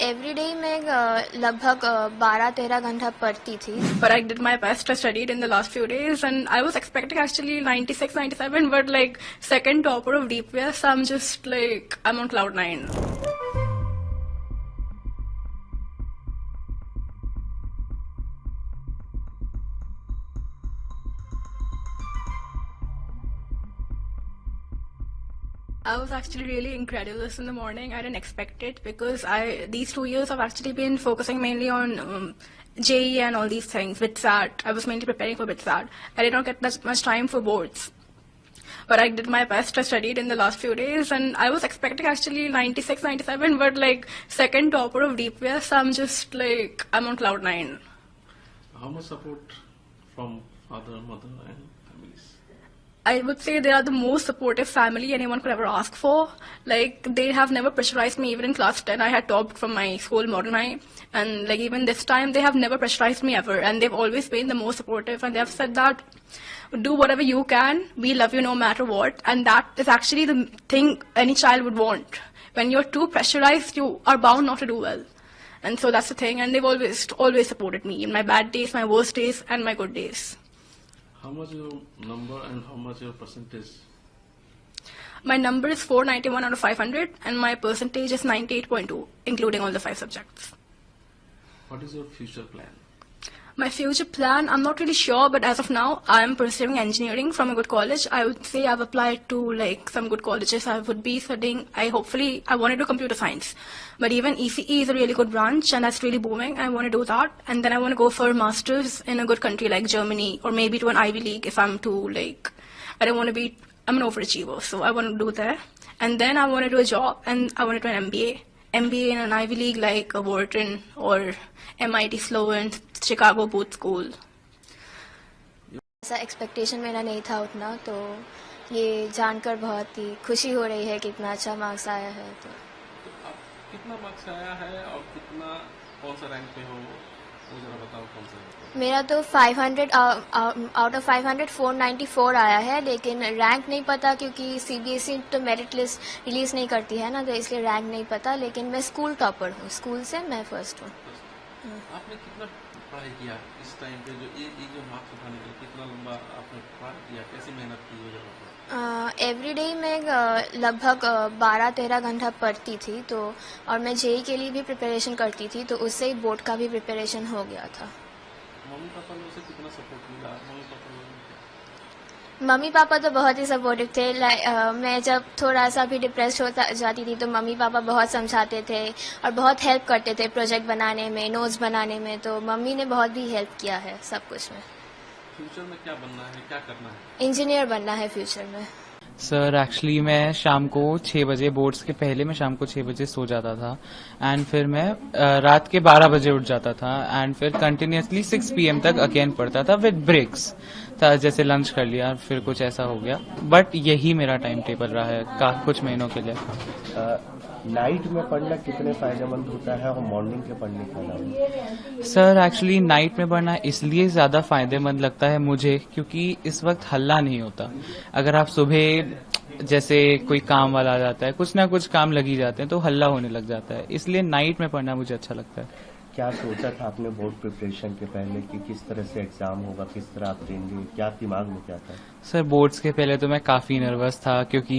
Every day मैं लगभग 12-13 घंटा पढ़ती थी. But I did my best. I studied in the last few days, and I was expecting actually 96, 97, but like second topper of DPS, I'm just like I'm on cloud 9. I was actually really incredulous in the morning. I didn't expect it because these 2 years I've actually been focusing mainly on JEE and all these things. With SAT, I was mainly preparing for SAT. I did not get that much time for boards. But I did my best. I studied in the last few days, and I was expecting actually 96, 97, but like second topper of DPS, I'm just like I'm on cloud 9. How much support from father, mother, and families? I would say they are the most supportive family anyone could ever ask for. Like, they have never pressurized me. Even in class 10, I had topped from my school, Modern High. And like even this time, they have never pressurized me ever. And they've always been the most supportive. And they have said that, do whatever you can. We love you no matter what. And that is actually the thing any child would want. When you're too pressurized, you are bound not to do well. And so that's the thing. And they've always supported me in my bad days, my worst days, and my good days. How much your number and how much your percentage? My number is 491 out of 500, and my percentage is 98.2, including all the 5 subjects. What is your future plan? My future plan, I'm not really sure, but as of now, I'm pursuing engineering from a good college. I would say I've applied to like some good colleges. I would be studying, I want to do computer science. But even ECE is a really good branch, and that's really booming. I want to do that. And then I want to go for a master's in a good country like Germany, or maybe to an Ivy League if I'm too like, I'm an overachiever, so I want to do that. And then I want to do a job, and I want to do an MBA in an Ivy League like Wharton or MIT Sloan, Chicago Booth School. ऐसा expectation मेरा नहीं था उतना, तो ये जानकर बहुत ही खुशी हो रही है कि इतना अच्छा मार्क्स आया है. तो आप कितना मार्क्स आया है और कितना कौन सा रैंक पे हो, वो जरा बताओ कौन सा रैंक पे? मेरा तो 500 आउट ऑफ 500 494 आया है, लेकिन रैंक नहीं पता क्योंकि CBSE तो मेरिट लिस्ट रिलीज नहीं करती है ना, तो इसलिए रैंक नहीं पता. लेकिन मैं स्कूल टॉपर हूँ, स्कूल से मैं फर्स्ट हूँ. आपने कितना पढ़ाई किया इस टाइम पे, जो ये जो मार्क्स उठाने के लिए कितना लंबा आपने पढ़ाई किया, कैसी मेहनत की है? एवरी डे मैं लगभग 12-13 घंटा पढ़ती थी, तो और मैं JEE के लिए भी प्रिपरेशन करती थी, तो उससे ही बोर्ड का भी प्रिपरेशन हो गया था. मम्मी पापा लोग से कितना सपोर्ट मिला? मम्मी पापा तो बहुत ही सपोर्टिव थे. मैं जब थोड़ा सा भी डिप्रेस हो जाती थी तो मम्मी पापा बहुत समझाते थे और बहुत हेल्प करते थे प्रोजेक्ट बनाने में, नोट्स बनाने में. तो मम्मी ने बहुत भी हेल्प किया है सब कुछ में. फ्यूचर में क्या बनना है, क्या करना है? इंजीनियर बनना है फ्यूचर में. सर एक्चुअली मैं शाम को 6 बजे, बोर्ड्स के पहले मैं शाम को 6 बजे सो जाता था, एंड फिर मैं रात के 12 बजे उठ जाता था, एंड फिर कंटिन्यूसली 6 PM तक अगेन पढ़ता था विद ब्रेक्स था. जैसे लंच कर लिया, फिर कुछ ऐसा हो गया. बट यही मेरा टाइम टेबल रहा है कुछ महीनों के लिए. नाइट में पढ़ना कितने फायदेमंद होता है और मॉर्निंग के पढ़ने का अलावा? सर एक्चुअली नाइट में पढ़ना इसलिए ज्यादा फायदेमंद लगता है मुझे क्योंकि इस वक्त हल्ला नहीं होता. अगर आप सुबह जैसे कोई काम वाला आ जाता है, कुछ ना कुछ काम लगी जाते हैं, तो हल्ला होने लग जाता है. इसलिए नाइट में पढ़ना मुझे अच्छा लगता है. क्या सोचा था आपने बोर्ड प्रिपरेशन के पहले कि किस तरह से एग्जाम होगा, किस तरह आप देंगे, क्या दिमाग में क्या था? सर बोर्ड्स के पहले तो मैं काफ़ी नर्वस था क्योंकि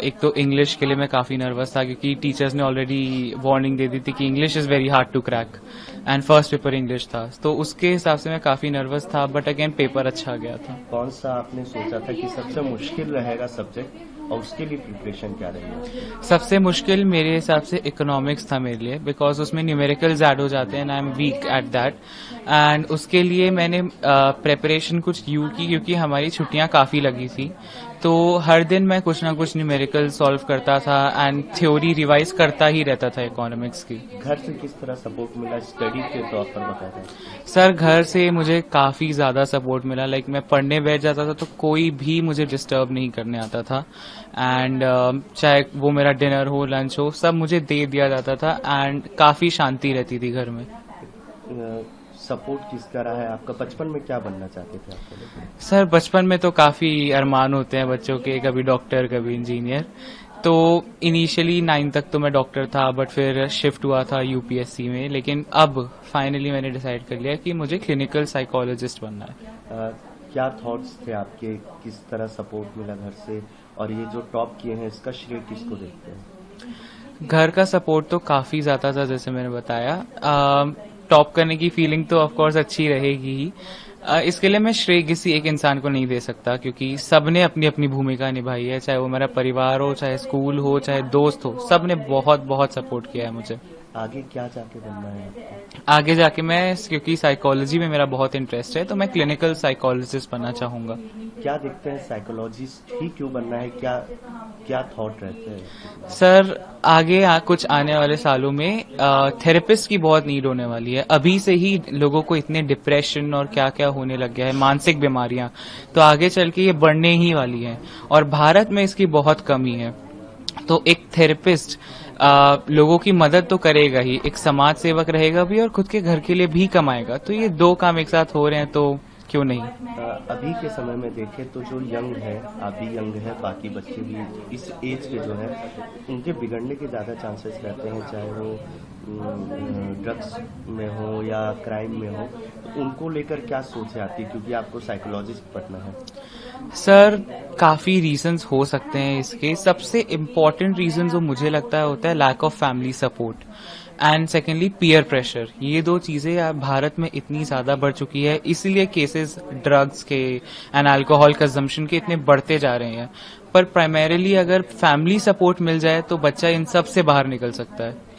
एक तो इंग्लिश के लिए मैं काफ़ी नर्वस था क्योंकि टीचर्स ने ऑलरेडी वार्निंग दे दी थी कि English is very hard to crack, and first paper English था, तो उसके हिसाब से मैं काफ़ी नर्वस था. बट अगेन पेपर अच्छा गया था. कौन सा आपने सोचा था कि सबसे मुश्किल रहेगा सब्जेक्ट और उसके लिए प्रिपरेशन क्या रहेगा? सबसे मुश्किल मेरे हिसाब से इकोनॉमिक्स था मेरे लिए, बिकॉज उसमें न्यूमेरिकल्स ऐड हो जाते हैं and I am weak at that. And उसके लिए मैंने प्रेपरेशन कुछ की क्योंकि हमारी छुट्टियां काफ़ी लगी थी, तो हर दिन मैं कुछ ना कुछ न्यूमेरिकल सॉल्व करता था एंड थ्योरी रिवाइज करता ही रहता था इकोनॉमिक्स की. घर से किस तरह सपोर्ट मिला स्टडी के तौर पर बताएं? सर घर से मुझे काफ़ी ज़्यादा सपोर्ट मिला. लाइक मैं पढ़ने बैठ जाता था तो कोई भी मुझे डिस्टर्ब नहीं करने आता था, एंड चाहे वो मेरा डिनर हो, लंच हो, सब मुझे दे दिया जाता था, एंड काफ़ी शांति रहती थी घर में. सपोर्ट किसका रहा है आपका? बचपन में क्या बनना चाहते थे आपको? सर बचपन में तो काफ़ी अरमान होते हैं बच्चों के, कभी डॉक्टर, कभी इंजीनियर. तो इनिशियली 9 तक तो मैं डॉक्टर था, बट फिर शिफ्ट हुआ था यूपीएससी में, लेकिन अब फाइनली मैंने डिसाइड कर लिया कि मुझे क्लिनिकल साइकोलॉजिस्ट बनना है। क्या थॉट्स थे आपके, किस तरह सपोर्ट मिला घर से, और ये जो टॉप किए हैं इसका श्रेय किसको देखते हैं? घर का सपोर्ट तो काफी ज्यादा था, जैसे मैंने बताया। टॉप करने की फीलिंग तो ऑफ कोर्स अच्छी रहेगी ही। इसके लिए मैं श्रेय किसी एक इंसान को नहीं दे सकता, क्योंकि सबने अपनी अपनी भूमिका निभाई है, चाहे वो मेरा परिवार हो, चाहे स्कूल हो, चाहे दोस्त हो, सबने बहुत बहुत सपोर्ट किया है मुझे। आगे क्या जाके बनना है आपको? आगे जाके मैं, क्योंकि साइकोलॉजी में मेरा बहुत इंटरेस्ट है, तो मैं क्लिनिकल साइकोलॉजिस्ट बनना चाहूंगा। क्या देखते हैं, साइकोलॉजिस्ट ही क्यों बनना है, क्या क्या थॉट रहते हैं? सर, आगे कुछ आने वाले सालों में थेरेपिस्ट की बहुत नीड होने वाली है। अभी से ही लोगों को इतने डिप्रेशन और क्या क्या होने लग गया है, मानसिक बीमारियां, तो आगे चल के ये बढ़ने ही वाली है, और भारत में इसकी बहुत कमी है। तो एक थेरेपिस्ट लोगों की मदद तो करेगा ही, एक समाज सेवक रहेगा भी और खुद के घर के लिए भी कमाएगा, तो ये दो काम एक साथ हो रहे हैं, तो क्यों नहीं। अभी के समय में देखें तो जो यंग है, आप भी यंग है, बाकी बच्चे भी इस एज के जो है, उनके बिगड़ने के ज्यादा चांसेस रहते हैं, चाहे वो ड्रग्स में हो या क्राइम में हो। तो उनको लेकर क्या सोच आती है, क्योंकि आपको साइकोलॉजिस्ट बनना है? सर, काफी रीजंस हो सकते हैं इसके। सबसे इम्पोर्टेंट रीजन जो मुझे लगता है होता है lack of family support, and secondly peer pressure. ये दो चीजें अब भारत में इतनी ज्यादा बढ़ चुकी है, इसीलिए केसेस ड्रग्स के एंड अल्कोहल कंजम्पशन के इतने बढ़ते जा रहे हैं। पर प्राइमरीली अगर फैमिली सपोर्ट मिल जाए तो बच्चा इन सब से बाहर निकल सकता है।